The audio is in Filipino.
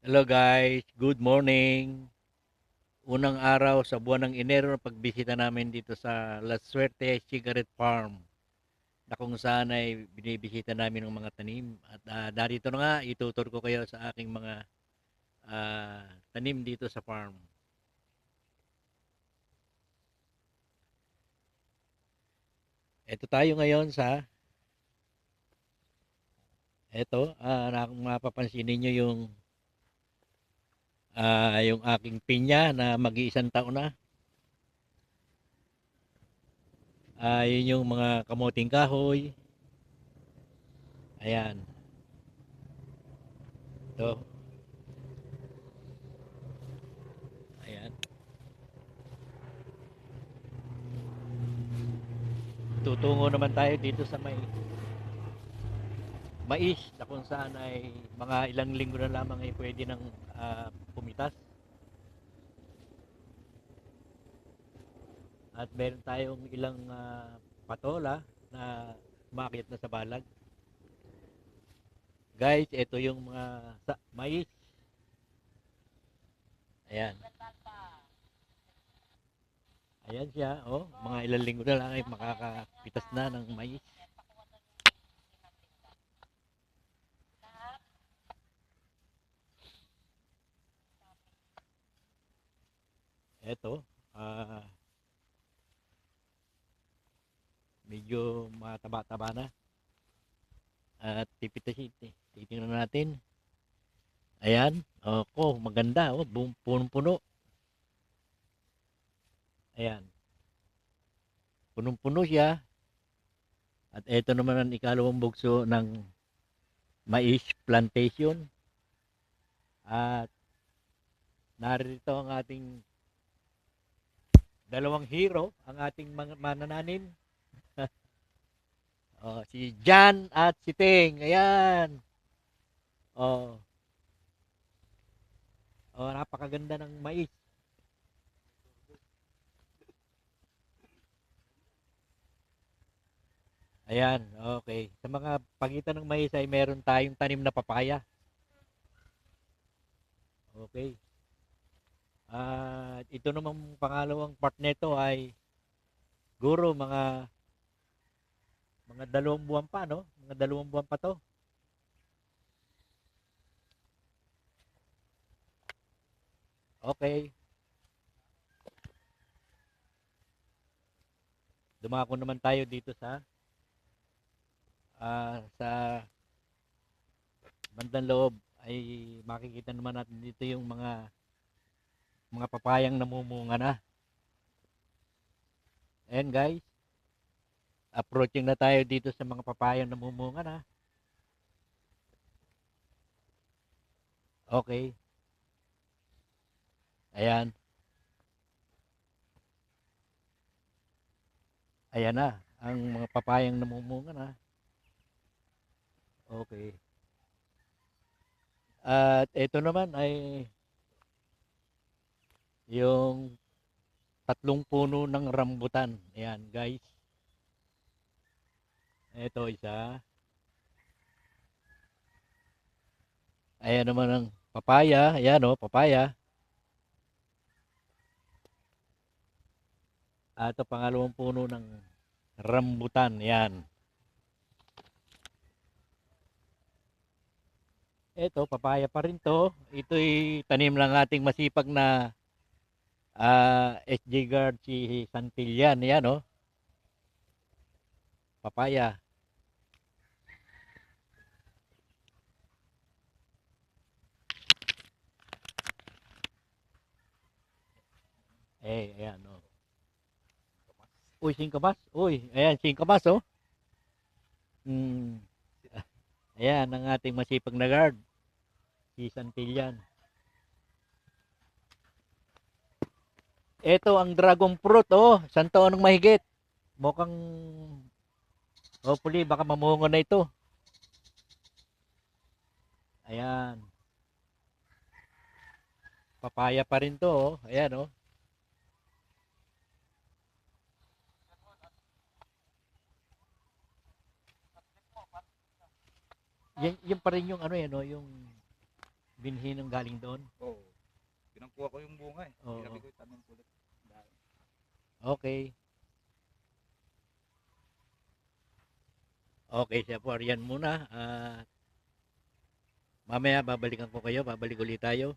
Hello guys, good morning. Unang araw sa buwan ng Enero na pagbisita namin dito sa La Suerte Cigarette Farm na kung saan ay binibisita namin ng mga tanim. At narito na nga, itutur ko kayo sa aking mga tanim dito sa farm. Ito tayo ngayon sa, kung mapapansin ninyo yung aking pinya na mag-iisang taon na. Yun yung mga kamuting kahoy. Ayan, ito. Ayan. Tutungo naman tayo dito sa may mais na kung saan ay mga ilang linggo na lamang ay pwede nang pumitas. At meron tayong ilang patola na umakyat na sa balag. Guys, ito yung mga mais. Ayan. Ayan siya. Oh, mga ilang linggo na lang ay makakapitas na ng mais. Ito. Medyo mataba-taba na. At pipitasin. Titingnan natin. Ayan. Oh, maganda. Oh, punong-puno. Ayan. Punong-puno siya. At ito naman ang ikalawang bugso ng mais plantation. At narito ang ating dalawang hero, ang ating mga manananim. Si Jan at si Ting. Ayan. Oh, napakaganda ng mais. Ayan, okay. Sa mga pagitan ng mais ay meron tayong tanim na papaya. Okay. At ito namang pangalawang part nito ay guro mga 2 buwan pa, no? Mga 2 buwan pa to. Okay. Dumako naman tayo dito sa bandang loob ay makikita naman natin dito yung mga papayang namumunga na. Ayan guys, approaching na tayo dito sa mga papayang namumunga na. Okay. Ayan. Ayan na ang mga papayang namumunga na. Okay. At ito naman ay yung 3 puno ng rambutan. Ayan guys. Ito isa. Ayan naman ang papaya. Ayan o, papaya. At ito pangalawang puno ng rambutan. Ayan. Ito, papaya pa rin to. Ito'y tanim lang ating masipag na SJ Guard si Santillan. Ayan o, papaya. Ayan o. Uy, singkamas. Uy, ayan, singkamas oh. Hmm. Ayan, ang ating masipag na guard, si Santillan. Ito ang dragon fruit, oh. Isang taon ng mahigit. Mukhang, hopefully, baka mamungo na ito. Ayan. Papaya pa rin to, oh. Ayan, oh. Yan pa rin yung ano yan, oh, yung binhi ng galing doon. Oo. Pinangkuha ko yung bunga eh. Oo. Sinabi ko itanim ko ulit. Dahil. Okay. Okay, siya po. Yan muna. Mamaya babalikan ko kayo. Babalik ulit tayo.